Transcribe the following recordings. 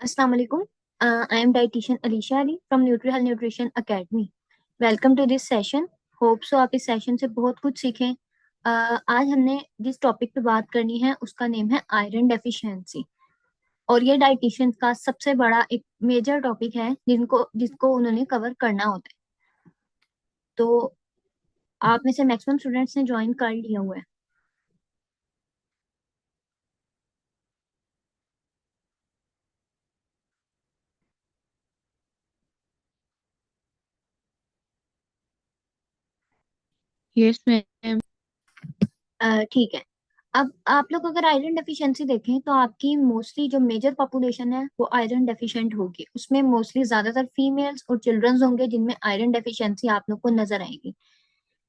Assalamu alaikum. I am dietitian Alisha Ali from NutriHealth Nutrition Academy. Welcome to this session. Hope so आप इस session से बहुत कुछ सीखें. आज हमने जिस टॉपिक पे बात करनी है उसका नेम है आयरन डेफिशिएंसी. और ये डाइटिशियन का सबसे बड़ा एक मेजर टॉपिक है जिनको जिसको उन्होंने कवर करना होता है. तो आप में से मैक्सिमम स्टूडेंट्स ने ज्वाइन कर लिया हुआ है. Yes ma'am. ठीक है. अब आप लोग अगर आयरन डेफिशिएंसी देखें तो आपकी मोस्टली जो मेजर पॉपुलेशन है वो आयरन डेफिशिएंट होगी. उसमें मोस्टली ज्यादातर फीमेल्स और चिल्ड्रंस होंगे जिनमें आयरन डेफिशिएंसी आप लोग को नजर आएगी.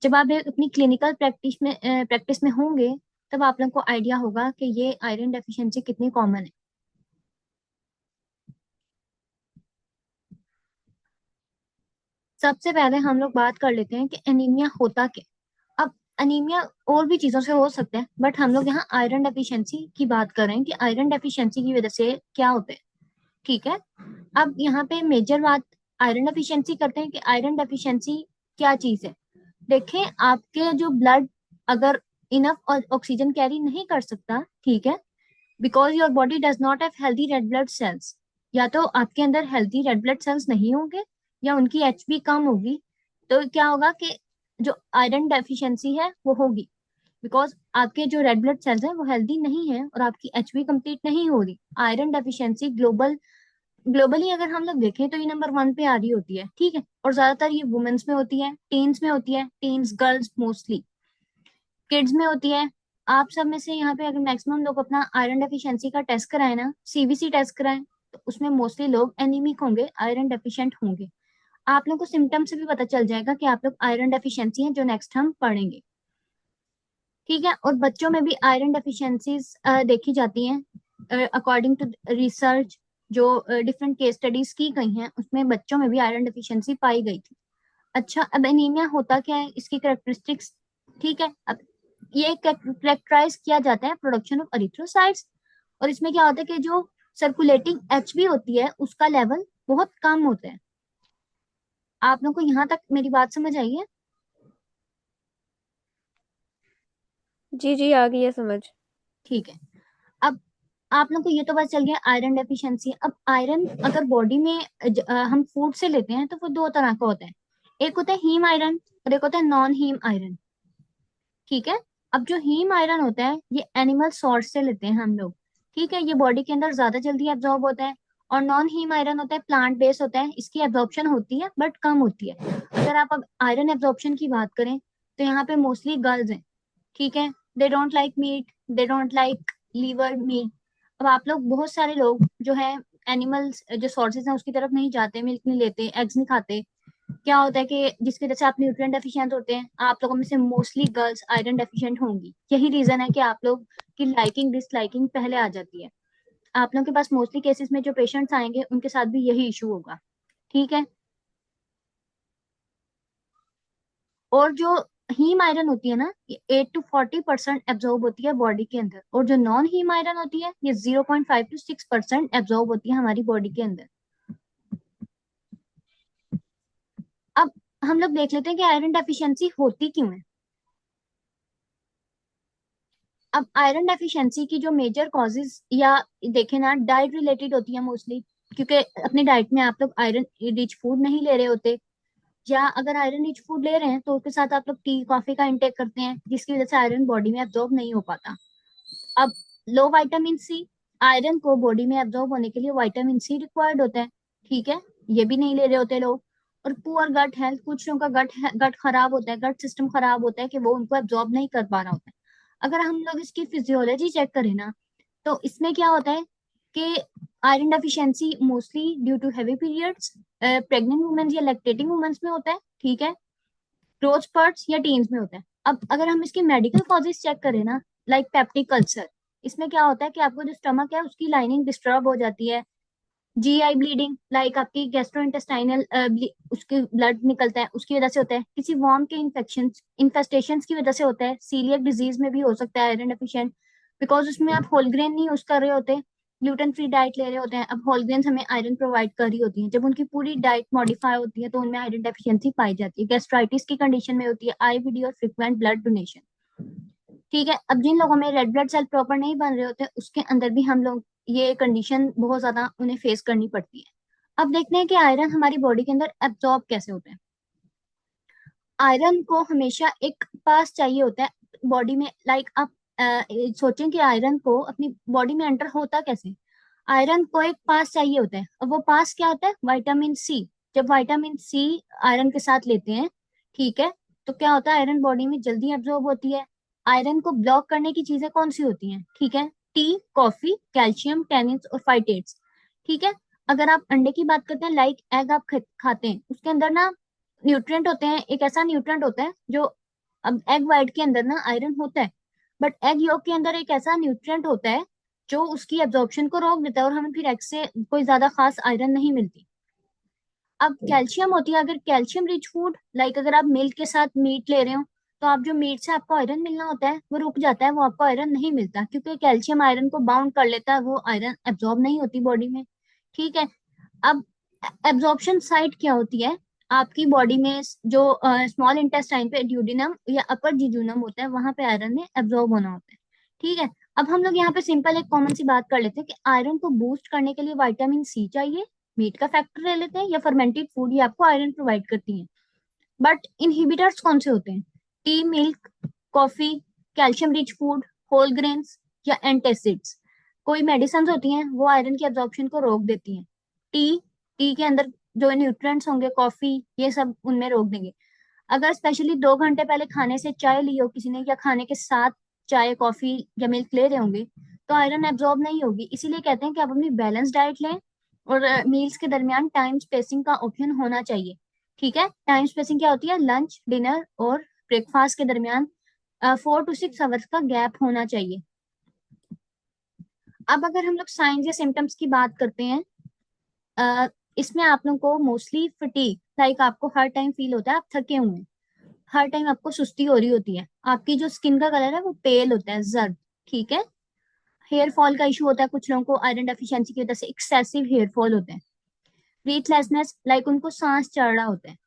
जब आप अपनी क्लिनिकल प्रैक्टिस में होंगे तब आप लोग को आइडिया होगा कि ये आयरन डेफिशिएंसी कितनी कॉमन है. सबसे पहले हम लोग बात कर लेते हैं कि एनीमिया होता क्या. अब अनीमिया और भी चीजों से हो सकता है बट हम लोग यहाँ आयरन डेफिशिएंसी की बात कर रहे हैं कि आयरन डेफिशिएंसी की वजह से क्या होता है. ठीक है. अब यहाँ पे मेजर बात आयरन डेफिशिएंसी करते हैं कि आयरन डेफिशिएंसी क्या चीज है. देखें आपके जो ब्लड अगर इनफ ऑक्सीजन कैरी नहीं कर सकता. ठीक है. Because your body does not have healthy red blood cells. या तो आपके अंदर हेल्दी रेड ब्लड सेल्स नहीं होंगे या उनकी एचबी कम होगी. तो क्या होगा कि जो आयरन डेफिशिएंसी है वो होगी. बिकॉज आपके जो रेड ब्लड सेल्स हैं वो हेल्दी नहीं है और आपकी एचबी कंप्लीट नहीं हो रही. आयरन डेफिशिएंसी ग्लोबली अगर हम लोग देखें तो ये नंबर 1 पे आ रही होती है. ठीक है. और ज्यादातर ये वुमेन्स में होती है, टीन्स में होती है, टीन्स गर्ल्स मोस्टली, किड्स में होती है. आप सब में से यहाँ पे अगर मैक्सिमम लोग अपना आयरन डेफिशिएंसी का टेस्ट कराए ना, सीबीसी टेस्ट कराएं, तो उसमें मोस्टली लोग एनीमिक होंगे, आयरन डेफिशिएंट होंगे. आप लोग को सिम्टम से भी पता चल जाएगा कि आप लोग आयरन डेफिशिएंसी हैं जो नेक्स्ट हम पढ़ेंगे. ठीक है. और बच्चों में भी आयरन डेफिशिएंसीज देखी जाती हैं अकॉर्डिंग टू रिसर्च. जो डिफरेंट केस स्टडीज की गई हैं उसमें बच्चों में भी आयरन डेफिशिएंसी पाई गई थी. अच्छा, अब एनीमिया होता क्या है, इसकी कैरेक्टरिस्टिक्स. ठीक है. अब ये कैरेक्टराइज किया जाता है प्रोडक्शन ऑफ एरिथ्रोसाइट्स. और इसमें क्या होता है कि जो सर्कुलेटिंग एचबी होती है उसका लेवल बहुत कम होता है. आप लोगों को यहाँ तक मेरी बात समझ आई है? जी जी, आ गई है समझ। ठीक है. अब आप लोग को ये तो पता चल गया आयरन डेफिशिएंसी. अब आयरन अगर बॉडी में हम फूड से लेते हैं तो वो दो तरह का होता है. एक होता है हीम आयरन और एक होता है नॉन हीम आयरन. ठीक है. अब जो हीम आयरन होता है ये एनिमल सोर्स से लेते हैं हम लोग. ठीक है. ये बॉडी के अंदर ज्यादा जल्दी एब्जॉर्ब होता है. और नॉन हीम आयरन होता है प्लांट बेस्ड होता है, इसकी एब्जॉर्प्शन होती है बट कम होती है. अगर आप अब आयरन एब्जॉर्प्शन की बात करें तो यहाँ पे मोस्टली गर्ल्स हैं. ठीक है. They don't like meat, they don't like liver meat. अब आप लोग बहुत सारे लोग जो है एनिमल्स जो सोर्सेज हैं उसकी तरफ नहीं जाते, मिल्क नहीं लेते, एग्स नहीं खाते. क्या होता है कि जिसकी वजह से आप न्यूट्रिएंट डेफिशिएंट होते हैं. आप लोगों में से मोस्टली गर्ल्स आयरन डेफिशिएंट होंगी. यही रीजन है कि आप लोग की लाइकिंग डिसलाइकिंग पहले आ जाती है. आप लोगों के पास मोस्टली केसेस में जो पेशेंट्स आएंगे उनके साथ भी यही इशू होगा. ठीक है. और जो हीम आयरन होती है ना ये 8 to 40% एब्जॉर्ब होती है बॉडी के अंदर. और जो नॉन हीम आयरन होती है ये 0.5 to 6% एब्जॉर्ब होती है हमारी बॉडी के अंदर. अब हम लोग देख लेते हैं कि आयरन डेफिशिएंसी होती क्यों है. अब आयरन डेफिशिएंसी की जो मेजर कॉजेज या देखें ना डाइट रिलेटेड होती है मोस्टली. क्योंकि अपनी डाइट में आप लोग आयरन रिच फूड नहीं ले रहे होते. या अगर आयरन रिच फूड ले रहे हैं तो उसके साथ आप लोग टी कॉफी का इंटेक करते हैं जिसकी वजह से आयरन बॉडी में एब्जॉर्ब नहीं हो पाता. अब लो विटामिन सी. आयरन को बॉडी में एब्जॉर्ब होने के लिए विटामिन सी रिक्वायर्ड होता है. ठीक है. ये भी नहीं ले रहे होते लोग. और पुअर गट हेल्थ, कुछ लोगों का गट गट खराब होता है, गट सिस्टम खराब होता है कि वो उनको एब्जॉर्ब नहीं कर पा रहा होता है. अगर हम लोग इसकी फिजियोलॉजी चेक करें ना तो इसमें क्या होता है कि iron deficiency mostly due to heavy periods, pregnant womens या लैक्टेटिंग वुमेन्स में होता है. ठीक है. ग्रोथ स्पर्ट्स या टीन्स में होता है. अब अगर हम इसकी मेडिकल कॉजेज चेक करें ना, लाइक पेप्टिक अल्सर. इसमें क्या होता है कि आपको जो स्टमक है उसकी लाइनिंग डिस्टर्ब हो जाती है. जीआई ब्लीडिंग, लाइक आपकी गैस्ट्रोइंटेस्टाइनल उसके ब्लड निकलता है उसकी वजह से होता है. किसी वॉर्म के इन्फेक्शन इन्फेस्टेशन की वजह से होता है. सीलियक डिजीज में भी हो सकता है आयरन डेफिशिएंट. बिकॉज उसमें आप होल ग्रेन नहीं यूज कर रहे होते. ग्लूटेन फ्री डाइट ले रहे होते हैं। अब होल ग्रेन्स हमें आयरन प्रोवाइड कर रही होती हैं। जब उनकी पूरी डाइट मॉडिफाई होती है तो उनमें आयरन डेफिशिएंसी पाई जाती है। गैस्ट्राइटिस की कंडीशन में होती है आईबीडी और फ्रिक्वेंट ब्लड डोनेशन। ठीक है, अब जिन लोगों में रेड ब्लड सेल प्रॉपर नहीं बन रहे होते उसके अंदर भी हम लोग ये कंडीशन बहुत ज्यादा उन्हें फेस करनी पड़ती है। अब देखते हैं कि आयरन हमारी बॉडी के अंदर एब्जॉर्ब कैसे होते हैं। आयरन को हमेशा एक पास चाहिए होता है बॉडी में। लाइक आप सोचें कि आयरन को अपनी बॉडी में एंटर होता कैसे। आयरन को एक पास चाहिए होता है, और वो पास क्या होता है? Vitamin C. जब विटामिन सी आयरन के साथ लेते हैं, ठीक है, तो क्या होता है? आयरन बॉडी में जल्दी एब्जॉर्ब होती है। आयरन को ब्लॉक करने की चीजें कौन सी होती हैं? ठीक है, टी, कॉफी, कैल्शियम, टेनिन्स और फाइटेट्स। ठीक है, अगर आप अंडे की बात करते हैं, लाइक एग आप खाते हैं, उसके अंदर ना न्यूट्रिएंट होते हैं। एक ऐसा न्यूट्रिएंट होता है जो, अब एग वाइट के अंदर ना आयरन होता है, बट एग योक के अंदर एक ऐसा न्यूट्रिएंट होता है जो उसकी एब्जॉर्प्शन को रोक देता है, और हमें फिर एग से कोई ज्यादा खास आयरन नहीं मिलती। अब कैल्शियम होती है, अगर कैल्शियम रिच फूड, लाइक अगर आप मिल्क के साथ मीट ले रहे हो, तो आप जो मीट से आपको आयरन मिलना होता है वो रुक जाता है, वो आपको आयरन नहीं मिलता, क्योंकि कैल्शियम आयरन को बाउंड कर लेता है, वो आयरन एब्जॉर्ब नहीं होती बॉडी में। ठीक है, अब एब्जॉर्प्शन साइट क्या होती है? आपकी बॉडी में जो स्मॉल इंटेस्टाइन पे ड्यूडिनम या अपर जिजूनम होता है, वहां पे आयरन में एब्जॉर्ब होना होता है। ठीक है, अब हम लोग यहाँ पे सिंपल एक कॉमन सी बात कर लेते हैं कि आयरन को बूस्ट करने के लिए विटामिन सी चाहिए। मीट का फैक्टर ले लेते हैं या फर्मेंटेड फूड, ये आपको आयरन प्रोवाइड करती है। बट इनहिबिटर्स कौन से होते हैं? Tea, milk, coffee, calcium rich food, whole grains या एंटासिड्स। कोई मेडिसिन होती हैं वो आयरन की एब्जॉर्प्शन को रोक देती हैं। टी, टी के अंदर जो न्यूट्रिएंट्स होंगे, कॉफी, ये सब उनमें रोक देंगे। अगर स्पेशली 2 घंटे पहले खाने से चाय ली हो किसी ने, या खाने के साथ चाय, कॉफी या मिल्क ले रहे होंगे, तो आयरन एब्जॉर्ब नहीं होगी। इसीलिए कहते हैं कि आप अपनी बैलेंस डाइट लें, और मील्स के दरमियान टाइम स्पेसिंग का ऑप्शन होना चाहिए। ठीक है, टाइम स्पेसिंग क्या होती है? लंच, डिनर और ब्रेकफास्ट के दरमियान 4 to 6 आवर्स का गैप होना चाहिए। अब अगर हम लोग साइंस या सिम्टम्स की बात करते हैं, अ, इसमें आप लोगों को मोस्टली फटीग, लाइक आपको हर टाइम फील होता है आप थके हुए हैं, हर टाइम आपको सुस्ती हो रही होती है, आपकी जो स्किन का कलर है वो पेल होता है, जर्द। ठीक है, हेयर फॉल का इशू होता है कुछ लोगों को, आयरन डेफिशिएंसी की वजह से एक्सेसिव हेयर फॉल होते हैं। ब्रीथलेसनेस, लाइक उनको सांस चढ़ रहा होता है,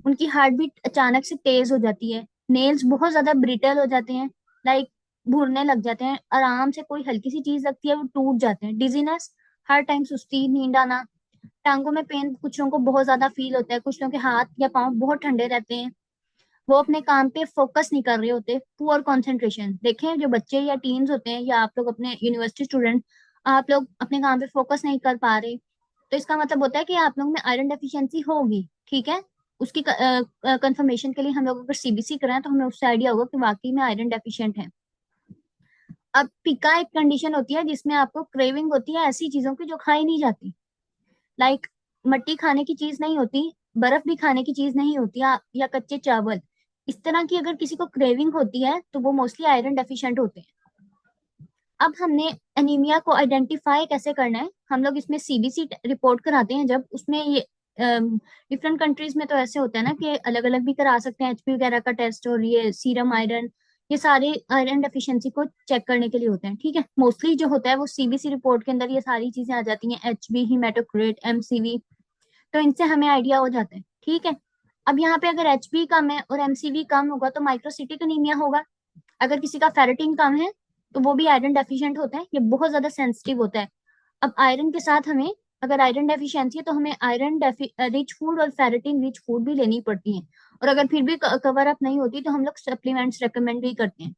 उनकी हार्ट बीट अचानक से तेज हो जाती है, नेल्स बहुत ज्यादा ब्रिटल हो जाते हैं, लाइक भूरने लग जाते हैं, आराम से कोई हल्की सी चीज लगती है वो टूट जाते हैं। डिजीनेस, हर टाइम सुस्ती, नींद आना, टांगों में पेन कुछ लोगों को बहुत ज्यादा फील होता है, कुछ लोगों के हाथ या पांव बहुत ठंडे रहते हैं, वो अपने काम पे फोकस नहीं कर रहे होते, पुअर कंसंट्रेशन। देखें, जो बच्चे या टीन्स होते हैं, या आप लोग अपने यूनिवर्सिटी स्टूडेंट, आप लोग अपने काम पे फोकस नहीं कर पा रहे, तो इसका मतलब होता है कि आप लोग में आयरन डेफिशिएंसी होगी। ठीक है, उसकी कंफर्मेशन के लिए हम लोग अगर सीबीसी कराएं तो हमें उससे आइडिया होगा कि वाकई में आयरन डेफिशिएंट है। अब पिका एक कंडीशन होती है जिसमें आपको क्रेविंग होती है ऐसी चीजों की जो खाई नहीं जाती, लाइक मट्टी खाने की चीज नहीं होती, बर्फ भी खाने की चीज नहीं होती, या कच्चे चावल। इस तरह की अगर किसी को क्रेविंग होती है तो वो मोस्टली आयरन डेफिशिएंट होते हैं। अब हमने एनीमिया को आइडेंटिफाई कैसे करना है, हम लोग इसमें सीबीसी रिपोर्ट कराते हैं। जब उसमें ये डिफरेंट कंट्रीज में तो ऐसे होता है ना कि अलग अलग भी करा सकते हैं, एचपी वगैरह का टेस्ट, और ये सीरम आयरन, ये सारे आयरन डेफिशिएंसी को चेक करने के लिए होते हैं। ठीक है, मोस्टली जो होता है वो सीबीसी रिपोर्ट के अंदर ये सारी चीजें आ जाती हैं, एचबी, हीमेटोक्रेट, एमसीवी, तो इनसे हमें आइडिया हो जाता है। ठीक है, अब यहाँ पे अगर एचबी कम है और एमसीवी कम होगा तो माइक्रोसिटिक अनीमिया होगा। अगर किसी का फेरेटिन कम है तो वो भी आयरन डेफिशिएंट होता है, ये बहुत ज्यादा सेंसिटिव होता है। अब आयरन के साथ हमें, अगर आयरन डेफिशिएंसी है तो हमें आयरन रिच फूड और फेरेटिन रिच फूड भी लेनी पड़ती है, और अगर फिर भी कवर अप नहीं होती तो हम लोग सप्लीमेंट्स रेकमेंड भी करते हैं।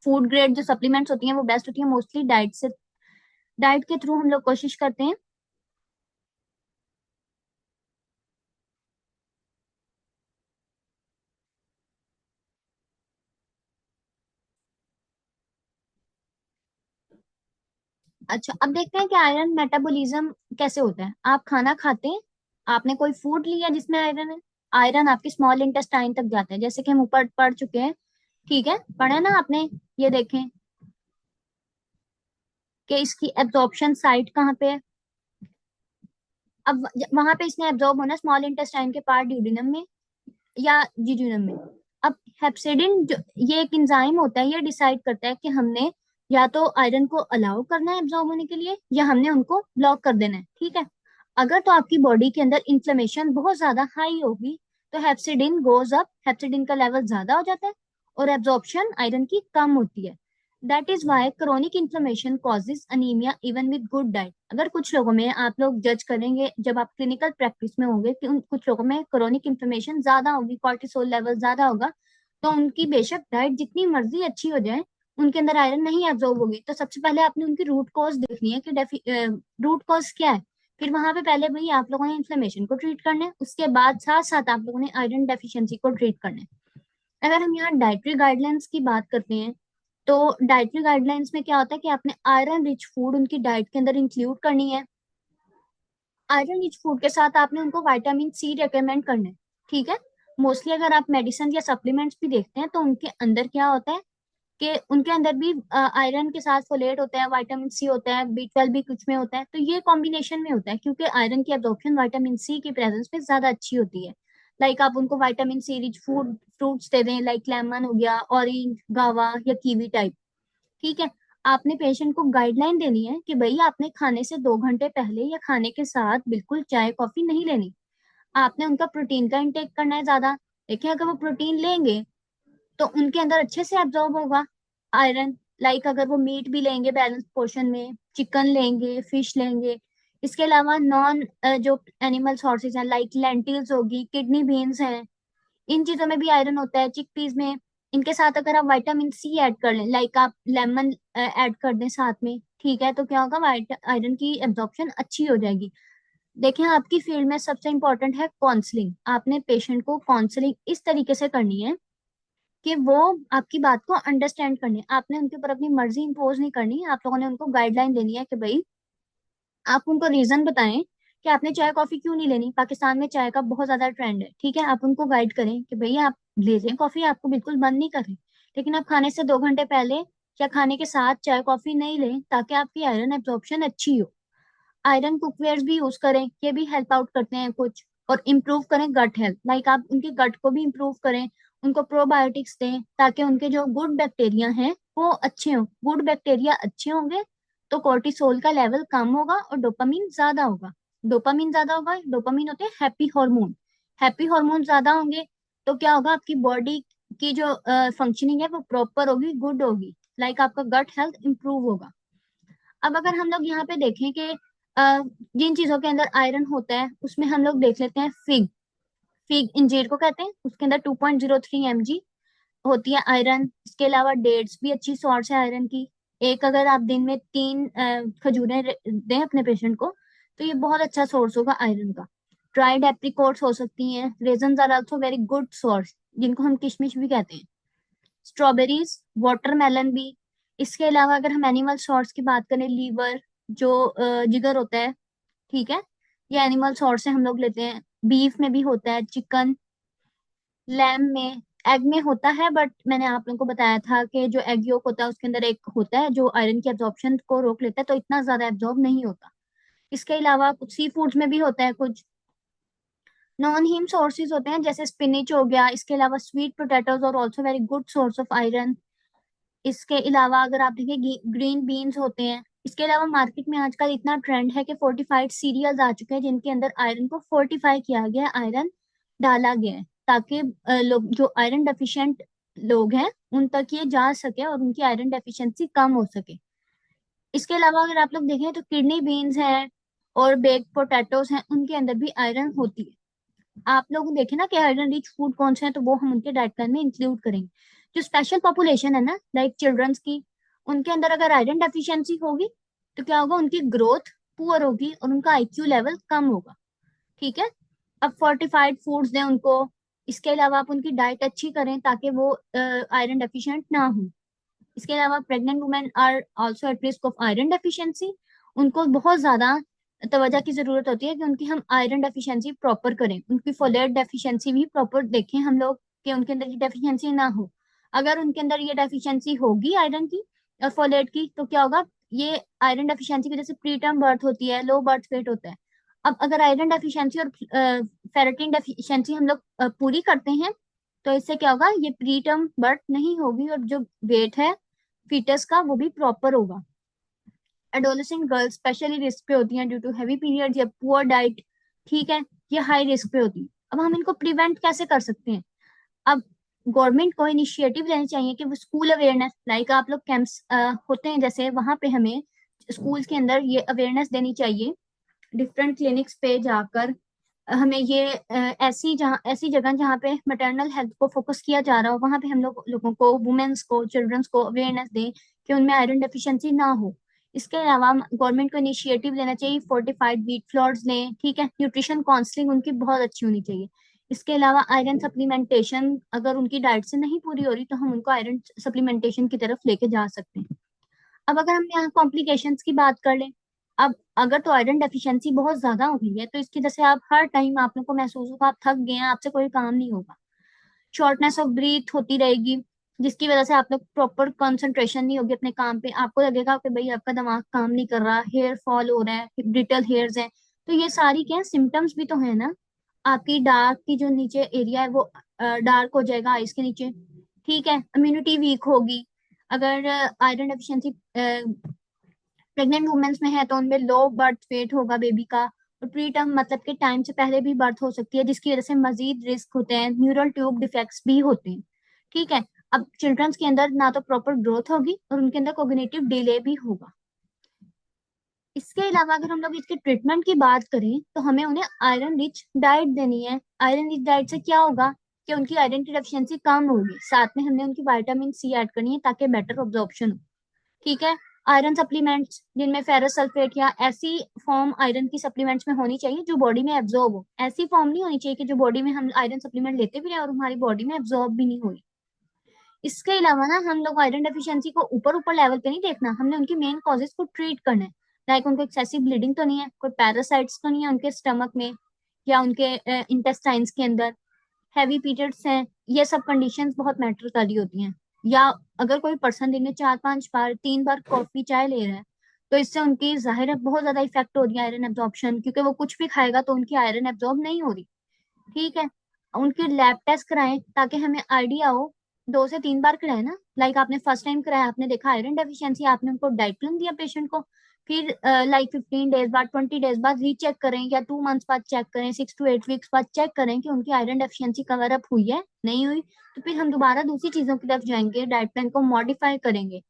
फूड ग्रेड जो सप्लीमेंट्स होती हैं वो बेस्ट होती है, मोस्टली डाइट से, डाइट के थ्रू हम लोग कोशिश करते हैं। अच्छा, अब देखते हैं कि आयरन मेटाबॉलिज्म कैसे होता है। आप खाना खाते हैं, आपने कोई फूड लिया जिसमें आयरन है, आयरन आपके स्मॉल इंटेस्टाइन तक जाता है, जैसे कि हम ऊपर पढ़ चुके हैं। ठीक है, पढ़े ना आपने? ये देखें कि इसकी एब्जॉर्प्शन साइट कहाँ पे है। अब वहां पे इसने एब्जॉर्ब होना स्मॉल इंटेस्टाइन के पार्ट ड्यूडिनम में या जिजुनम में। अब हेप्सिडिन जो, ये एक एंजाइम होता है, ये डिसाइड करता है कि हमने या तो आयरन को अलाउ करना है एब्जॉर्ब होने के लिए, या हमने उनको ब्लॉक कर देना है। ठीक है, अगर तो आपकी बॉडी के अंदर इन्फ्लेमेशन बहुत ज्यादा हाई होगी तो हेप्सिडिन गोज अप, हेप्सिडिन का लेवल ज्यादा हो जाता है और एब्जॉर्प्शन आयरन की कम होती है। That is why chronic inflammation causes anaemia even with good diet. अगर कुछ लोगों में, आप लोग जज करेंगे जब आप क्लिनिकल प्रैक्टिस में होंगे कि उन कुछ लोगों में क्रोनिक इन्फ्लेमेशन ज्यादा होगी, कॉर्टिसोल लेवल ज्यादा होगा, तो उनकी बेशक डाइट जितनी मर्जी अच्छी हो जाए, उनके अंदर आयरन नहीं एब्जॉर्ब होगी। तो सबसे पहले आपने उनकी रूट कॉज देखनी है कि रूट कॉज क्या है। फिर वहां पे पहले भाई आप लोगों ने इन्फ्लेमेशन को ट्रीट करना है, उसके बाद साथ साथ आप लोगों ने आयरन डेफिशिएंसी को ट्रीट करना है। अगर हम यहाँ डाइटरी गाइडलाइंस की बात करते हैं, तो डाइटरी गाइडलाइंस में क्या होता है कि आपने आयरन रिच फूड उनकी डाइट के अंदर इंक्लूड करनी है। आयरन रिच फूड के साथ आपने उनको विटामिन सी रिकमेंड करना है। ठीक है, मोस्टली अगर आप मेडिसिन या सप्लीमेंट्स भी देखते हैं तो उनके अंदर क्या होता है कि उनके अंदर भी आयरन के साथ फोलेट होता है, विटामिन सी होता है, B12 भी कुछ में होता है। तो ये कॉम्बिनेशन में होता है क्योंकि आयरन की एब्जॉर्प्शन विटामिन सी की प्रेजेंस में ज्यादा अच्छी होती है। लाइक आप उनको vitamin C rich food fruits दे दें, लाइक लेमन हो गया, ऑरेंज, गावा या कीवी टाइप। ठीक है, आपने पेशेंट को गाइडलाइन देनी है कि भाई आपने खाने से 2 घंटे पहले या खाने के साथ बिल्कुल चाय कॉफी नहीं लेनी। आपने उनका प्रोटीन का इंटेक करना है ज्यादा। देखिए, अगर वो प्रोटीन लेंगे तो उनके अंदर अच्छे से एब्जॉर्ब होगा आयरन। लाइक अगर वो मीट भी लेंगे बैलेंस पोर्शन में, चिकन लेंगे, फिश लेंगे, इसके अलावा नॉन जो एनिमल सोर्सेज हैं लाइक लेंटिल्स होगी, किडनी बीन्स हैं, इन चीजों में भी आयरन होता है, चिकपीस में। इनके साथ अगर आप विटामिन सी ऐड कर लें, लाइक आप लेमन ऐड कर दें साथ में, ठीक है, तो क्या होगा, आयरन की एब्जॉर्प्शन अच्छी हो जाएगी। देखिए, आपकी फील्ड में सबसे इंपॉर्टेंट है काउंसलिंग। आपने पेशेंट को काउंसलिंग इस तरीके से करनी है कि वो आपकी बात को अंडरस्टैंड करनी है। आपने उनके ऊपर अपनी मर्जी इंपोज नहीं करनी। आप लोगों ने उनको गाइडलाइन देनी है कि भाई आप उनको रीजन बताएं कि आपने चाय कॉफी क्यों नहीं लेनी। पाकिस्तान में चाय का बहुत ज्यादा ट्रेंड है, ठीक है, आप उनको गाइड करें कि भैया आप ले लें कॉफी, आपको बिल्कुल बंद नहीं करें, लेकिन आप खाने से 2 घंटे पहले या खाने के साथ चाय कॉफी नहीं लें ताकि आपकी आयरन एब्जॉर्प्शन अच्छी हो। आयरन कुकवेयर्स भी यूज करें, ये भी हेल्प आउट करते हैं कुछ। और इम्प्रूव करें गट हेल्थ, लाइक आप उनके गट को भी इम्प्रूव करें, उनको प्रोबायोटिक्स दें ताकि उनके जो गुड बैक्टीरिया हैं वो अच्छे हों। गुड बैक्टीरिया अच्छे होंगे तो कोर्टिसोल का लेवल कम होगा और डोपामीन ज्यादा होगा। डोपामीन ज्यादा होगा, डोपामीन होते हैं हैप्पी हार्मोन। हैप्पी हार्मोन ज्यादा होंगे तो क्या होगा, आपकी बॉडी की जो फंक्शनिंग है वो प्रॉपर होगी, गुड होगी, लाइक आपका गट हेल्थ इंप्रूव होगा। अब अगर हम लोग यहाँ पे देखें कि जिन चीजों के अंदर आयरन होता है उसमें हम लोग देख लेते हैं फिग। फिग इंजीर को कहते हैं, उसके अंदर 2.03 mg होती है आयरन। इसके अलावा डेट्स भी अच्छी सोर्स है आयरन की। एक अगर आप दिन में 3 खजूरें दें अपने पेशेंट को तो ये बहुत अच्छा सोर्स होगा आयरन का। ड्राइड एप्रिकॉट्स हो सकती हैं, raisin are also very good source, जिनको हम किशमिश भी कहते हैं। स्ट्रॉबेरीज, वाटरमेलन भी। इसके अलावा अगर हम एनिमल सोर्स की बात करें, लीवर, जो जिगर होता है, ठीक है, ये एनिमल सोर्स से हम लोग लेते हैं। बीफ में भी होता है, चिकन, लैम में, एग में होता है, बट मैंने आप लोगों को बताया था कि जो एग योक होता है उसके अंदर एक होता है जो आयरन की एब्जॉर्प्शन को रोक लेता है, तो इतना ज्यादा एब्जॉर्ब नहीं होता। इसके अलावा कुछ सी फूड्स में भी होता है कुछ। नॉन हीम सोर्सेज होते हैं जैसे स्पिनिच हो गया। इसके अलावा स्वीट पोटैटोज और also very good source of iron. इसके अलावा अगर आप देखें ग्रीन बीन्स होते हैं। इसके अलावा मार्केट में आजकल इतना ट्रेंड है कि फोर्टिफाइड सीरियल्स आ चुके हैं जिनके अंदर आयरन को फोर्टिफाई किया गया है, आयरन डाला गया है ताकि लोग जो आयरन डेफिशिएंट लोग हैं उन तक ये जा सके और उनकी आयरन डेफिशिएंसी कम हो सके। इसके अलावा अगर आप लोग देखें तो किडनी बीन्स हैं और बेक्ड पोटैटोज हैं, उनके अंदर भी आयरन होती है। आप लोग देखें ना कि आयरन रिच फूड कौन से हैं तो वो हम उनके डाइट प्लान में इंक्लूड करेंगे। जो स्पेशल पॉपुलेशन है ना, लाइक चिल्ड्रंस की, उनके अंदर अगर आयरन डेफिशिएंसी होगी तो क्या होगा, उनकी ग्रोथ पुअर होगी और उनका IQ लेवल कम होगा। ठीक है, अब फोर्टिफाइड फूड्स दें उनको। इसके अलावा आप उनकी डाइट अच्छी करें ताकि वो आयरन डेफिशिएंट ना हो। इसके अलावा pregnant women are also at risk of iron deficiency. उनको बहुत ज्यादा तवज्जो की जरूरत होती है कि उनकी हम आयरन डेफिशिएंसी प्रॉपर करें, उनकी फोलेट डेफिशिएंसी भी प्रॉपर देखें हम लोग कि उनके अंदर ये डेफिशिएंसी ना हो। अगर उनके अंदर ये डेफिशिएंसी होगी आयरन की और फोलेट की तो क्या होगा, ये आयरन डेफिशिएंसी की वजह से प्री टर्म बर्थ होती है, लो बर्थ वेट होता है। अब अगर आयरन डेफिशिएंसी और फेरेटिन डेफिशिएंसी हम लोग पूरी करते हैं तो इससे क्या होगा, ये प्री टर्म बर्थ नहीं होगी और जो वेट है फीटस का वो भी प्रॉपर होगा। एडोलेसेंट गर्ल्स स्पेशली रिस्क पे होती हैं ड्यू टू हैवी पीरियड या पुअर डाइट, ठीक है, ये हाई रिस्क पे होती है। अब हम इनको प्रिवेंट कैसे कर सकते हैं? अब गवर्नमेंट को इनिशिएटिव लेने चाहिए कि वो स्कूल अवेयरनेस, लाइक आप लोग कैंप्स होते हैं जैसे, वहां पे हमें स्कूल्स के अंदर ये अवेयरनेस देनी चाहिए। डिफरेंट क्लिनिक्स पे जाकर हमें ये ऐसी जगह जहाँ पे मैटरनल हेल्थ को फोकस किया जा रहा हो, वहां पे हम लोगों को, वुमेन्स को, चिल्ड्रंस को अवेयरनेस दें कि उनमें आयरन डेफिशिएंसी ना हो। इसके अलावा गवर्नमेंट को इनिशिएटिव लेना चाहिए, फोर्टिफाइड व्हीट फ्लोर्स लें, ठीक है, न्यूट्रिशन काउंसलिंग उनकी बहुत अच्छी होनी चाहिए। इसके अलावा आयरन सप्लीमेंटेशन, अगर उनकी डाइट से नहीं पूरी हो रही तो हम उनको आयरन सप्लीमेंटेशन की तरफ लेके जा सकते हैं। अब अगर हम यहाँ कॉम्प्लिकेशंस की बात कर लें, अब अगर तो आयरन डेफिशिएंसी बहुत ज्यादा हो गई है तो इसकी वजह से आप हर टाइम आप लोग को महसूस होगा आप थक गए हैं, आपसे कोई काम नहीं होगा, शॉर्टनेस ऑफ ब्रीथ होती रहेगी, जिसकी वजह से आप लोग प्रॉपर कंसंट्रेशन नहीं होगी अपने काम पे, आपको लगेगा कि भाई आपका दिमाग काम नहीं कर रहा, हेयर फॉल हो रहा है, ब्रिटल हेयर्स हैं। तो ये सारी क्या सिम्टम्स भी तो है ना। आपकी डार्क की जो नीचे एरिया है वो डार्क हो जाएगा आइस के नीचे, ठीक है, इम्यूनिटी वीक होगी। अगर आयरन डेफिशिएंसी प्रेग्नेंट वुमेन्स में है तो उनमें लो बर्थ वेट होगा बेबी का, और प्री टर्म मतलब के टाइम से पहले भी बर्थ हो सकती है, जिसकी वजह से मजीद रिस्क होते हैं, न्यूरल ट्यूब डिफेक्ट्स भी होते हैं, ठीक है। अब चिल्ड्रंस के अंदर ना तो प्रॉपर ग्रोथ होगी और उनके अंदर कोग्निटिव डिले भी होगा। इसके अलावा अगर हम लोग इसके ट्रीटमेंट की बात करें तो हमें उन्हें आयरन रिच डाइट देनी है। आयरन रिच डाइट से क्या होगा कि उनकी आयरन की डेफिशिएंसी कम होगी, साथ में हमने उनकी विटामिन सी ऐड करनी है ताकि बेटर ऑब्जॉर्प्शन हो, ठीक है। आयरन सप्लीमेंट्स जिनमें फेरस सल्फेट या ऐसी फॉर्म आयरन की सप्लीमेंट्स में होनी चाहिए जो बॉडी में एब्जॉर्ब हो, ऐसी फॉर्म नहीं होनी चाहिए कि जो बॉडी में हम आयरन सप्लीमेंट लेते भी रहे और हमारी बॉडी में एब्जॉर्ब भी नहीं हुई। इसके अलावा ना हम लोग आयरन डेफिशिएंसी को ऊपर ऊपर लेवल पे नहीं देखना, हमने उनकी मेन कॉजेज को ट्रीट करना है। लाइक उनको एक्सेसिव ब्लीडिंग तो नहीं है, कोई पैरासाइट्स तो नहीं है उनके स्टमक में या उनके इंटेस्टाइन्स के अंदर, हैवी पीरियड्स हैं, ये सब कंडीशंस बहुत मैटर कर रही होती हैं। या अगर कोई पर्सन दिन में 4-5 बार 3 बार कॉफी चाय ले रहा है तो इससे उनकी जाहिर है बहुत ज्यादा इफेक्ट हो रही है आयरन एब्जॉर्प्शन, क्योंकि वो कुछ भी खाएगा तो उनकी आयरन एब्जॉर्ब नहीं हो रही, ठीक है। उनके लैब टेस्ट कराएं ताकि हमें आइडिया हो। 2 से 3 बार कराएं ना, लाइक आपने फर्स्ट टाइम कराया, आपने देखा आयरन डेफिशिएंसी, आपने उनको डाइट प्लान दिया पेशेंट को, फिर लाइक 15 डेज बाद, 20 डेज बाद रीचेक करें या 2 मंथ्स बाद चेक करें, 6 to 8 वीक्स बाद चेक करें कि उनकी आयरन डेफिशिएंसी कवर अप हुई है नहीं हुई। तो फिर हम दोबारा दूसरी चीजों की तरफ जाएंगे, डाइट प्लान को मॉडिफाई करेंगे।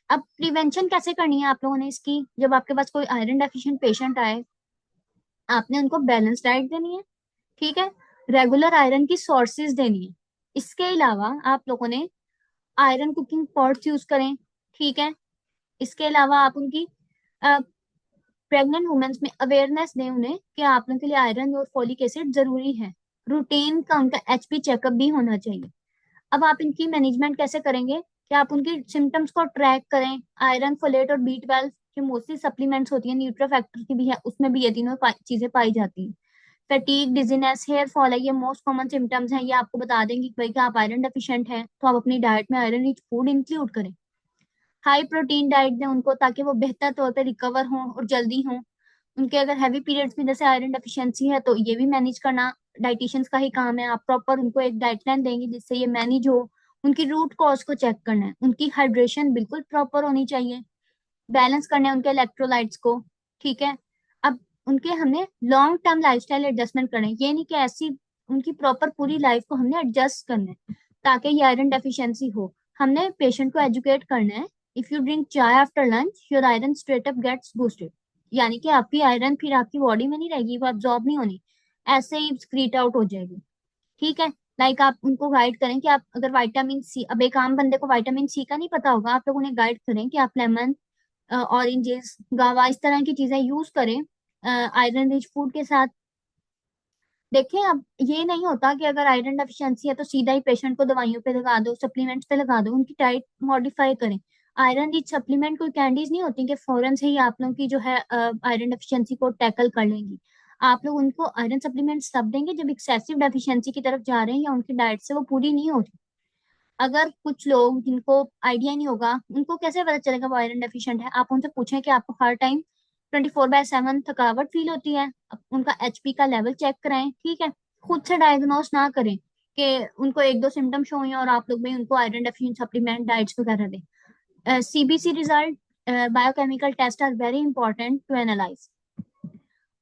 अब प्रिवेंशन कैसे करनी है आप लोगों ने इसकी, जब आपके पास कोई आयरन डेफिशिएंट पेशेंट आए, आपने उनको बैलेंस डाइट देनी है, ठीक है, रेगुलर आयरन की सोर्सेज देनी है। इसके अलावा आप लोगों ने आयरन कुकिंग पॉट्स यूज करें, ठीक है। इसके अलावा आप उनकी प्रेग्नेंट वुमेन्स में अवेयरनेस दें उन्हें कि आप लोगों के लिए आयरन और फोलिक एसिड जरूरी है। रूटीन का उनका एचपी चेकअप भी होना चाहिए। अब आप इनकी मैनेजमेंट कैसे करेंगे कि आप उनकी सिम्टम्स को ट्रैक करें। आयरन, फोलेट और B12 जो मोस्टली सप्लीमेंट्स होती है, न्यूट्रो फैक्टर की भी है, उसमें भी ये तीनों चीजें पाई जाती हैं। फैटीग, डिजीनेस, हेयर फॉल है, ये मोस्ट कॉमन सिम्टम्स हैं, ये आपको बता देंगे कि भाई कि आप आयरन डेफिशिएंट हैं तो आप अपनी डाइट में आयरन रिच फूड इंक्लूड करें। हाई प्रोटीन डाइट दें उनको ताकि वो बेहतर तौर पे रिकवर हों और जल्दी हों। उनके अगर हैवी पीरियड्स में जैसे आयरन डेफिशिएंसी है तो ये भी मैनेज करना डाइटिशियंस का ही काम है। आप प्रॉपर उनको एक डाइट प्लान देंगे जिससे ये मैनेज हो। उनकी रूट कॉज को चेक करना है, उनकी हाइड्रेशन बिल्कुल प्रॉपर होनी चाहिए, बैलेंस करने हैं उनके इलेक्ट्रोलाइट्स को, ठीक है। अब उनके हमने लॉन्ग टर्म लाइफस्टाइल एडजस्टमेंट करना है, ये नहीं कि ऐसी उनकी प्रॉपर पूरी लाइफ को हमने एडजस्ट करना है ताकि ये आयरन डेफिशिएंसी हो। हमने पेशेंट को एजुकेट करना है, if you drink chai after lunch your iron straight up gets boosted, यानी कि आपकी आयरन फिर आपकी बॉडी में नहीं रहेगी, वो एब्जॉर्ब नहीं होनी, ऐसे ही स्क्रीट आउट हो जाएगी, ठीक है। लाइक आप उनको गाइड करें कि आप अगर विटामिन सी, अब एक आम बंदे को विटामिन सी का नहीं पता होगा, आप लोग उन्हें गाइड करें कि आप लेमन, ऑरेंजेस, गावा, इस तरह की चीजें यूज करें आयरन रिच फूड के साथ। देखें अब ये नहीं होता कि अगर आयरन डेफिशिएंसी है तो सीधा ही पेशेंट को दवाइयों पे लगा दो, सप्लीमेंट्स पे लगा दो, उनकी डाइट मॉडिफाई करें। आयरन रिच सप्लीमेंट कोई कैंडीज नहीं होती कि फौरन से ही आप लोगों की जो है आयरन डेफिशिएंसी को टैकल कर लेंगी। आप लोग उनको आयरन सप्लीमेंट्स तब देंगे जब एक्सेसिव डेफिशिएंसी की तरफ जा रहे हैं या उनकी डाइट से वो पूरी नहीं हो रही। अगर कुछ लोग जिनको आइडिया नहीं होगा, उनको कैसे पता चलेगा वो आयरन डेफिशिएंट है, आप उनसे पूछें कि आपको हर टाइम 24/7 थकावट फील होती है, अब उनका एचपी का लेवल चेक कराएं, ठीक है। खुद से डायग्नोस ना करें कि उनको 1-2 सिम्टम शो हुए और आप लोग भी उनको आयरन डेफिशिएंट सप्लीमेंट डाइट्स वगैरह दें। CBC result, biochemical test are very important to analyse.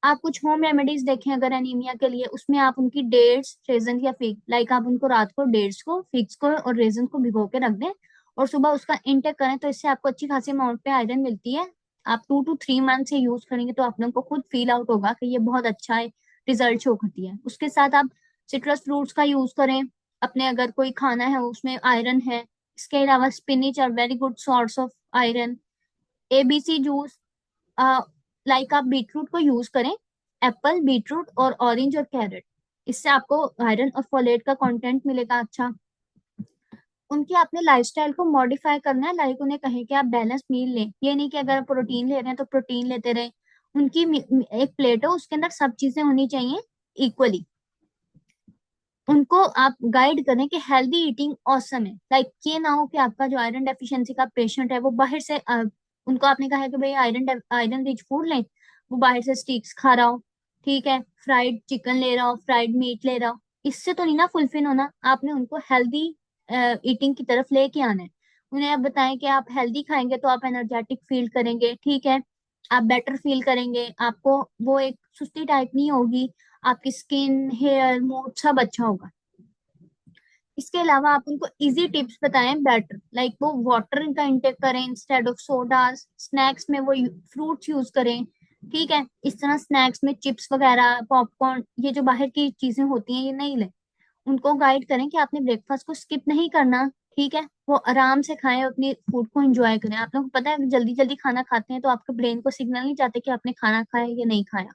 आप कुछ होम रेमेडीज देखें अगर एनीमिया के लिए, उसमें आप उनकी डेट्स, रेजन या फिग, लाइक आप उनको रात को डेट्स को, फिग्स को और रेजन को भिगो के रख दें और सुबह उसका इंटेक करें, तो इससे आपको अच्छी खासी अमाउंट पे आयरन मिलती है। आप 2 to 3 मंथ से यूज करेंगे तो आप लोगों को खुद फील आउट होगा कि ये बहुत अच्छा है, रिजल्ट शो करती है। उसके साथ आप सिट्रस फ्रूट्स का यूज करें अपने, अगर कोई खाना है उसमें आयरन है। इसके अलावा spinach are very good source of iron. ABC juice, like आप बीटरूट को यूज करें, एप्पल, बीटरूट और ऑरेंज और कैरेट, इससे आपको आयरन और फोलेट का कंटेंट मिलेगा अच्छा। उनकी आपने लाइफस्टाइल को मॉडिफाई करना है, लाइक उन्हें कहें कि आप बैलेंस मील लें, ये नहीं कि अगर प्रोटीन ले रहे हैं तो प्रोटीन लेते रहे। उनकी एक प्लेट हो, उसके अंदर सब चीजें होनी चाहिए इक्वली। उनको आप गाइड करें कि हेल्दी ईटिंग औसम है, लाइक ये ना हो कि आपका जो आयरन डेफिशिएंसी का पेशेंट है वो बाहर से उनको आपने कहा है कि भाई आयरन आयरन रिच फूड लें, वो बाहर से स्टिक्स खा रहा हो, ठीक है, फ्राइड चिकन ले रहा हो, फ्राइड मीट ले रहा हो, इससे तो नहीं ना फुलफिल होना। आपने उनको हेल्दी ईटिंग की तरफ लेके आना है। उन्हें आप बताएं कि आप हेल्दी खाएंगे तो आप एनर्जेटिक फील करेंगे, ठीक है, आप बेटर फील करेंगे, आपको वो एक सुस्ती टाइप नहीं होगी, आपकी स्किन, हेयर, मूड सब अच्छा होगा। इसके अलावा आप उनको इजी टिप्स बताएं बेटर, लाइक वो वाटर का इंटेक करें इंस्टेड ऑफ सोडास, स्नैक्स में वो फ्रूट्स यूज करें, ठीक है, इस तरह स्नैक्स में चिप्स वगैरह, पॉपकॉर्न, ये जो बाहर की चीजें होती हैं ये नहीं लें। उनको गाइड करें कि आपने ब्रेकफास्ट को स्किप नहीं करना, ठीक है, वो आराम से खाएं, अपनी फूड को एंजॉय करें। आप लोगों को पता है जल्दी जल्दी खाना खाते हैं तो आपके ब्रेन को सिग्नल नहीं जाते कि आपने खाना खाया या नहीं खाया।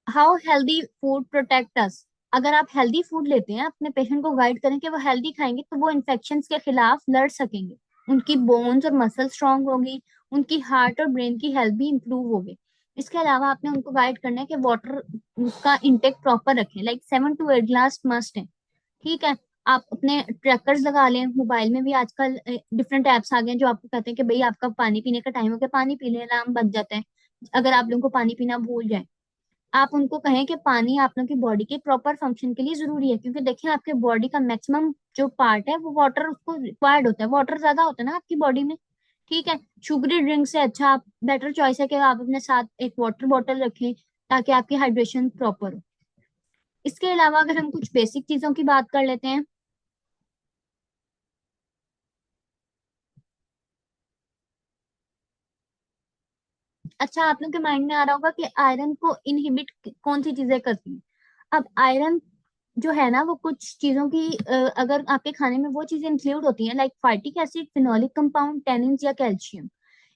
How healthy food protect us, अगर आप हेल्दी फूड लेते हैं अपने पेशेंट को गाइड करें कि वो हेल्दी खाएंगे तो वो इन्फेक्शन के खिलाफ लड़ सकेंगे, उनकी बोन्स और मसल स्ट्रांग होगी, उनकी हार्ट और ब्रेन की हेल्थ भी इंप्रूव होगी। इसके अलावा आपने उनको गाइड करना है कि वाटर का इंटेक प्रॉपर रखें, लाइक 7 to 8 ग्लास मस्ट है, ठीक है। आप अपने ट्रैकर्स लगा लें, मोबाइल में भी आजकल डिफरेंट एप्स आ गए हैं जो आपको कहते हैं कि भाई आपका पानी पीने का टाइम हो गया, पानी पी लें, अलार्म बज जाता है अगर आप लोगों को पानी पीना भूल जाए। आप उनको कहें कि पानी आप लोगों की बॉडी के प्रॉपर फंक्शन के लिए जरूरी है, क्योंकि देखिए आपके बॉडी का मैक्सिमम जो पार्ट है वो वाटर, उसको रिक्वायर्ड होता है, वाटर ज्यादा होता है ना आपकी बॉडी में, ठीक है। शुगरी ड्रिंक से अच्छा आप बेटर चॉइस है कि आप अपने साथ एक वाटर बॉटल रखें ताकि आपकी हाइड्रेशन प्रॉपर हो। इसके अलावा अगर हम कुछ बेसिक चीजों की बात कर लेते हैं, अच्छा आप लोग के माइंड में आ रहा होगा कि आयरन को इनहिबिट कौन सी चीजें करती हैं। अब आयरन जो है ना वो कुछ चीजों की अगर आपके खाने में वो चीजें इंक्लूड होती हैं, like phytic acid, phenolic compound, tannins या कैल्शियम,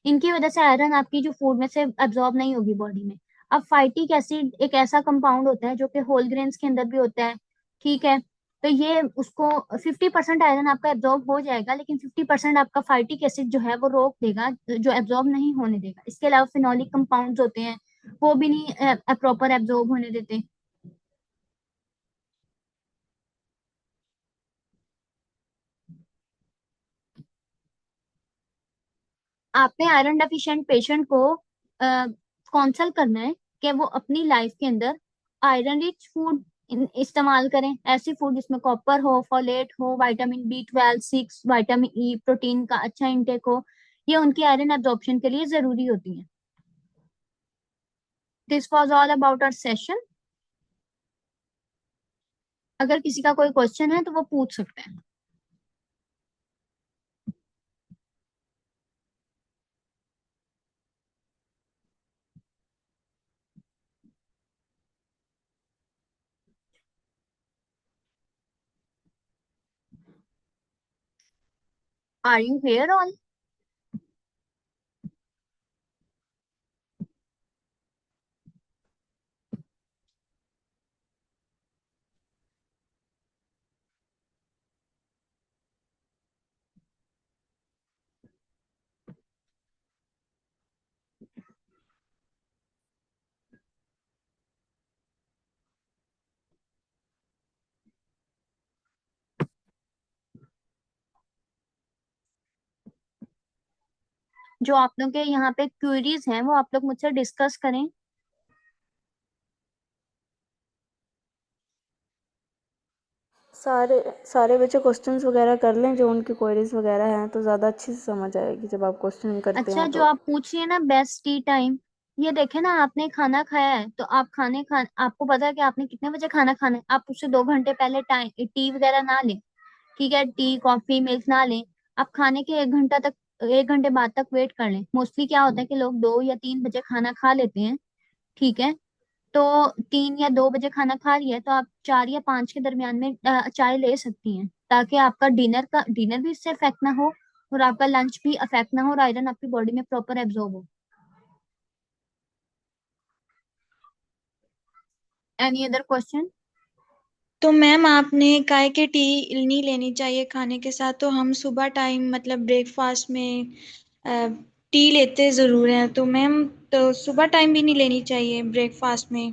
इनकी वजह से आयरन आपकी जो फूड में से एब्जॉर्ब नहीं होगी बॉडी में। अब फाइटिक एसिड एक ऐसा कंपाउंड होता है जो कि होल ग्रेन्स के अंदर भी होता है, ठीक है, तो ये उसको 50% आयरन आपका एब्जॉर्ब हो जाएगा, लेकिन 50% आपका फाइटिक एसिड जो है वो रोक देगा, जो एब्जॉर्ब नहीं होने देगा। इसके अलावा फिनोलिक कंपाउंड्स होते हैं, वो भी नहीं प्रॉपर एब्जॉर्ब होने देते। आपने आयरन डेफिशिएंट पेशेंट को काउंसल करना है कि वो अपनी लाइफ के अंदर आयरन रिच फूड इस्तेमाल करें, ऐसी फूड जिसमें कॉपर हो, फोलेट हो, vitamin B12, 6, vitamin E, protein का अच्छा इंटेक हो, ये उनकी आयरन एब्जॉर्प्शन के लिए जरूरी होती है। This was all about our session. अगर किसी का कोई क्वेश्चन है तो वो पूछ सकते हैं। Are you here all? जो आप लोग के यहाँ पे क्वेरीज हैं वो आप लोग मुझसे डिस्कस करें। सारे सारे बच्चे क्वेश्चंस वगैरह कर लें, जो उनकी क्वेरीज वगैरह हैं, तो ज़्यादा अच्छे से समझ आएगी जब आप क्वेश्चन करते अच्छा, हैं जो तो। आप पूछ रही है ना बेस्ट टी टाइम, ये देखे ना, आपने खाना खाया है तो आप आपको पता है कि आपने कितने बजे खाना खाना है, आप उससे 2 घंटे पहले टाइम टी वगैरह ना लें। ठीक है, टी कॉफी मिल्क ना लें। आप खाने के 1 घंटा तक, 1 घंटे बाद तक वेट कर लें। मोस्टली क्या होता है कि लोग 2 या 3 बजे खाना खा लेते हैं। ठीक है, तो 3 या 2 बजे खाना खा लिया तो आप 4 या 5 के दरमियान में चाय ले सकती हैं, ताकि आपका डिनर भी इससे अफेक्ट ना हो, और आपका लंच भी अफेक्ट ना हो, और आयरन आपकी बॉडी में प्रॉपर एब्जॉर्ब हो। Any other question? तो मैम आपने काय के टी नहीं लेनी चाहिए खाने के साथ, तो हम सुबह टाइम मतलब ब्रेकफास्ट में टी लेते ज़रूर हैं, तो मैम तो सुबह टाइम भी नहीं लेनी चाहिए ब्रेकफास्ट में।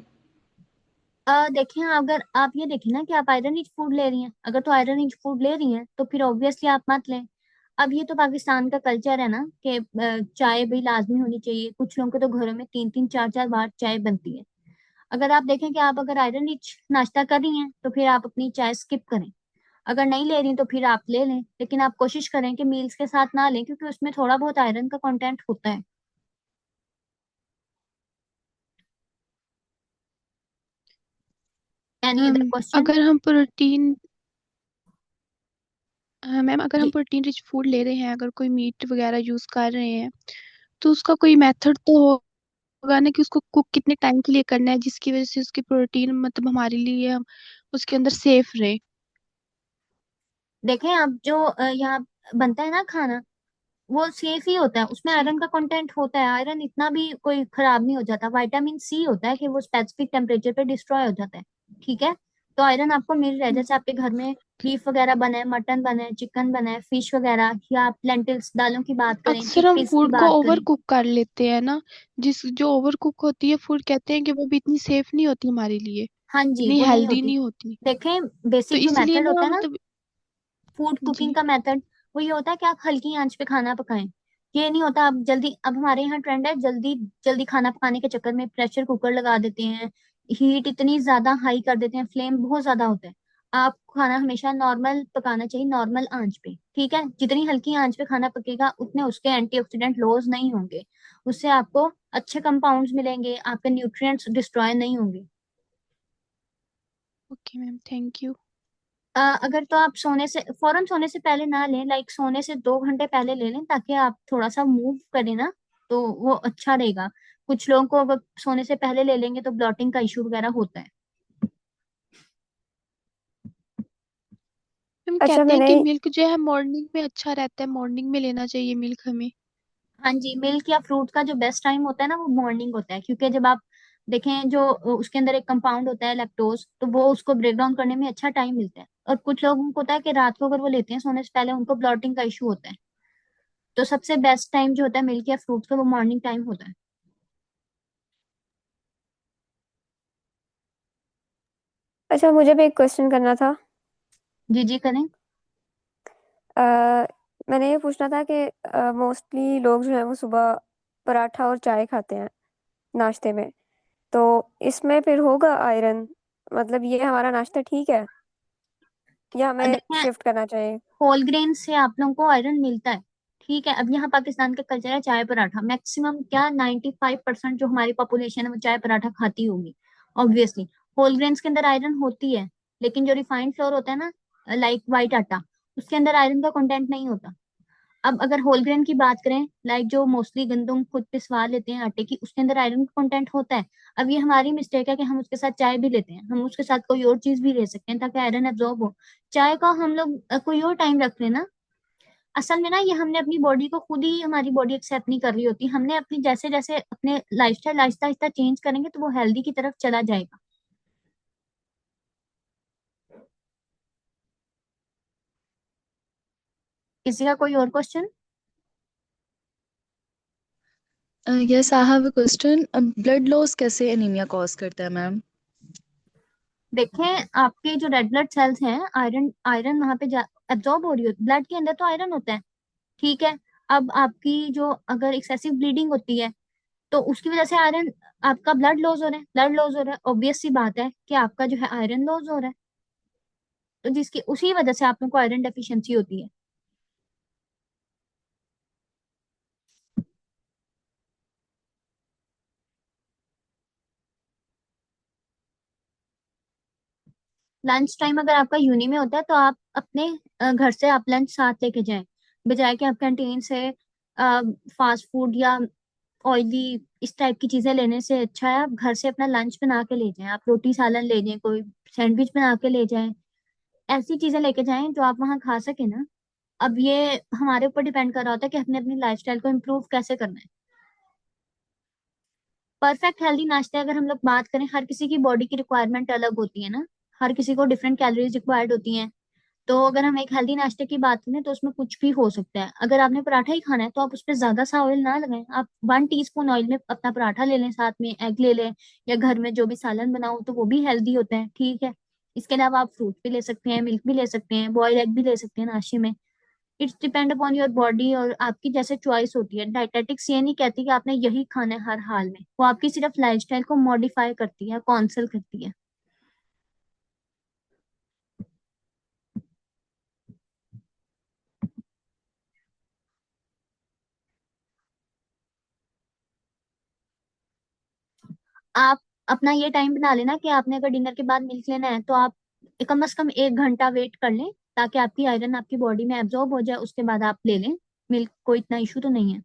देखिए, अगर आप ये देखें ना कि आप आयरन रिच फूड ले रही हैं, अगर तो आयरन रिच फूड ले रही हैं तो फिर ऑब्वियसली आप मत लें। अब ये तो पाकिस्तान का कल्चर है ना कि चाय भी लाजमी होनी चाहिए। कुछ लोगों के तो घरों में 3 3 4 4 बार चाय बनती है। अगर आप देखें कि आप अगर आयरन रिच नाश्ता कर रही हैं तो फिर आप अपनी चाय स्किप करें। अगर नहीं ले रही तो फिर आप ले लें, लेकिन आप कोशिश करें कि मील्स के साथ ना लें, क्योंकि उसमें थोड़ा बहुत आयरन का कंटेंट होता है। Any ma'am other question? अगर हम प्रोटीन मैम अगर हम जी, प्रोटीन रिच फूड ले रहे हैं, अगर कोई मीट वगैरह यूज कर रहे हैं, तो उसका कोई मेथड तो होगा ना कि उसको कुक कितने टाइम के लिए करना है, जिसकी वजह से उसकी प्रोटीन मतलब हमारे लिए हम उसके अंदर सेफ रहे। देखें, अब जो यहाँ बनता है ना खाना, वो सेफ ही होता है। उसमें जी। आयरन का कंटेंट होता है। आयरन इतना भी कोई खराब नहीं हो जाता। विटामिन सी होता है कि वो स्पेसिफिक टेम्परेचर पे डिस्ट्रॉय हो जाता है। ठीक है, तो आयरन आपको मिल रहा है। जैसे आपके घर में बीफ वगैरह बना है, मटन बना है, चिकन बना है, फिश वगैरह, या आप लेंटिल्स दालों की बात करें, अक्सर हम चिकपीस की फूड को बात ओवर करें। कुक कर लेते हैं ना, जिस जो ओवर कुक होती है फूड, कहते हैं कि वो भी इतनी सेफ नहीं होती हमारे लिए, हाँ जी, इतनी वो नहीं हेल्दी होती। नहीं होती। देखें, तो बेसिक जो इसलिए मेथड होता ना है ना मतलब फूड जी। कुकिंग का मेथड, वो ये होता है कि आप हल्की आंच पे खाना पकाएं। ये नहीं होता आप जल्दी, अब हमारे यहाँ ट्रेंड है जल्दी जल्दी खाना पकाने के चक्कर में प्रेशर कुकर लगा देते हैं, हीट इतनी ज्यादा हाई कर देते हैं, फ्लेम बहुत ज्यादा होता है। आप खाना हमेशा नॉर्मल पकाना चाहिए, नॉर्मल आंच पे। ठीक है, जितनी हल्की आंच पे खाना पकेगा उतने उसके एंटीऑक्सीडेंट लॉस नहीं होंगे। उससे आपको अच्छे कंपाउंड्स मिलेंगे, आपके न्यूट्रिएंट्स डिस्ट्रॉय नहीं होंगे। Okay ma'am, thank you. अगर तो आप फौरन सोने से पहले ना लें, लाइक सोने से 2 घंटे पहले ले लें, ताकि आप थोड़ा सा मूव करें ना, तो वो अच्छा रहेगा। कुछ लोगों को अगर सोने से पहले ले लेंगे तो ब्लॉटिंग का इशू वगैरह होता है। हम अच्छा, कहते हैं मैंने कि मिल्क जो है मॉर्निंग में अच्छा रहता है, मॉर्निंग में लेना चाहिए मिल्क हमें। हाँ जी, मिल्क या फ्रूट का जो बेस्ट टाइम होता है ना वो मॉर्निंग होता है, क्योंकि जब आप देखें जो उसके अंदर एक कंपाउंड होता है लैक्टोज, तो वो उसको ब्रेक डाउन करने में अच्छा टाइम मिलता है। और कुछ लोगों को होता है कि रात को अगर वो लेते हैं सोने से पहले, उनको ब्लॉटिंग का इशू होता है। तो सबसे बेस्ट टाइम जो होता है मिल्क या फ्रूट का, वो मॉर्निंग टाइम होता है। अच्छा, मुझे भी एक क्वेश्चन करना था। जी जी, करें। अ, मैंने ये पूछना था कि मोस्टली लोग जो है वो सुबह पराठा और चाय खाते हैं नाश्ते में, तो इसमें फिर होगा आयरन? मतलब ये हमारा नाश्ता ठीक है या हमें देखें, शिफ्ट करना चाहिए? होल ग्रेन से आप लोगों को आयरन मिलता है। ठीक है, अब यहाँ पाकिस्तान का कल्चर है चाय पराठा। मैक्सिमम क्या 95% जो हमारी पॉपुलेशन है वो चाय पराठा खाती होगी। ऑब्वियसली होल ग्रेन्स के अंदर आयरन होती है, लेकिन जो रिफाइंड फ्लोर होता है ना, लाइक वाइट आटा, उसके अंदर आयरन का कंटेंट नहीं होता। अब अगर होल ग्रेन की बात करें, लाइक जो मोस्टली गंदम खुद पिसवा लेते हैं आटे की, उसके अंदर आयरन का कंटेंट होता है। अब ये हमारी मिस्टेक है कि हम उसके साथ चाय भी लेते हैं। हम उसके साथ कोई और चीज भी ले सकते हैं ताकि आयरन एब्जॉर्ब हो। चाय का हम लोग कोई और टाइम रख लेना। असल में ना ये हमने अपनी बॉडी को खुद ही, हमारी बॉडी एक्सेप्ट नहीं कर रही होती। हमने अपनी जैसे जैसे अपने लाइफस्टाइल आहिस्ता आहिस्ता चेंज करेंगे तो वो हेल्दी की तरफ चला जाएगा। किसी का कोई और question? Yes, I have a question. Blood loss कैसे एनीमिया कॉज करता है मैम? देखें, आपके जो रेड ब्लड सेल्स हैं, आयरन आयरन वहां पे एब्जॉर्ब हो रही होती, ब्लड के अंदर तो आयरन होता है। ठीक है, अब आपकी जो अगर एक्सेसिव ब्लीडिंग होती है तो उसकी वजह से आयरन, आपका ब्लड लॉस हो रहा है, ब्लड लॉस हो रहा है, ऑब्वियस सी बात है कि आपका जो है आयरन लॉस हो रहा है। तो जिसकी उसी वजह से आप लोग को आयरन डेफिशिएंसी होती है। लंच टाइम अगर आपका यूनी में होता है तो आप अपने घर से आप लंच साथ लेके जाएं, बजाय कि आप कैंटीन से फास्ट फूड या ऑयली इस टाइप की चीजें लेने से अच्छा है आप घर से अपना लंच बना के ले जाएं। आप रोटी सालन ले जाएं, कोई सैंडविच बना के ले जाएं, ऐसी चीजें लेके जाएं जो आप वहाँ खा सके ना। अब ये हमारे ऊपर डिपेंड कर रहा होता है कि हमने अपनी लाइफस्टाइल को इम्प्रूव कैसे करना है। परफेक्ट हेल्दी नाश्ते अगर हम लोग बात करें, हर किसी की बॉडी की रिक्वायरमेंट अलग होती है ना, हर किसी को डिफरेंट कैलोरीज रिक्वायर्ड होती हैं। तो अगर हम एक हेल्दी नाश्ते की बात करें तो उसमें कुछ भी हो सकता है। अगर आपने पराठा ही खाना है तो आप उस पर ज्यादा सा ऑयल ना लगाएं, आप 1 टीस्पून ऑयल में अपना पराठा ले लें, साथ में एग ले लें, या घर में जो भी सालन बनाओ तो वो भी हेल्दी होता है, ठीक है। इसके अलावा आप फ्रूट भी ले सकते हैं, मिल्क भी ले सकते हैं, बॉयल एग भी ले सकते हैं नाश्ते में। It's depend upon your body और आपकी जैसे चॉइस होती है। डाइटेटिक्स ये नहीं कहती कि आपने यही खाना है हर हाल में, वो आपकी सिर्फ लाइफस्टाइल को मॉडिफाई करती है, काउंसिल करती है। आप अपना ये टाइम बना लेना कि आपने अगर डिनर के बाद मिल्क लेना है तो आप कम से कम 1 घंटा वेट कर लें, ताकि आपकी आयरन आपकी बॉडी में एब्जॉर्ब हो जाए, उसके बाद आप ले लें मिल्क। कोई इतना इशू तो नहीं है,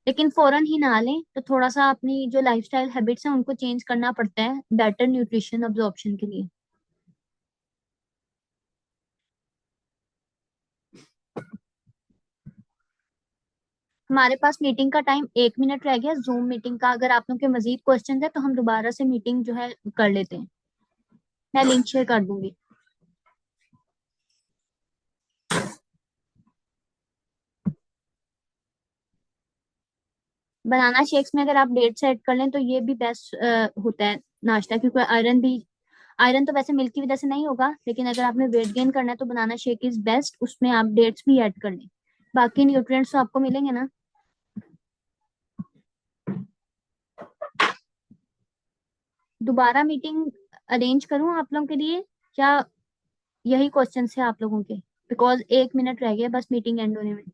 लेकिन फौरन ही ना लें। तो थोड़ा सा अपनी जो लाइफस्टाइल हैबिट्स हैं उनको चेंज करना पड़ता है बेटर न्यूट्रिशन अब्जॉर्प्शन के लिए। हमारे पास मीटिंग का टाइम 1 मिनट रह गया जूम मीटिंग का। अगर आप लोग के मजीद क्वेश्चन है तो हम दोबारा से मीटिंग जो है कर लेते हैं। मैं लिंक शेयर कर दूंगी। बनाना शेक्स में अगर आप डेट्स ऐड कर लें तो ये भी बेस्ट होता है नाश्ता, क्योंकि आयरन तो वैसे मिल्क की वजह से नहीं होगा, लेकिन अगर आपने वेट गेन करना है तो बनाना शेक इज बेस्ट, उसमें आप डेट्स भी ऐड कर लें। बाकी न्यूट्रिएंट्स तो आपको मिलेंगे ना। दोबारा मीटिंग अरेंज करूं आप लोगों के लिए, या यही क्वेश्चन है आप लोगों के? बिकॉज 1 मिनट रह गया बस मीटिंग एंड होने में।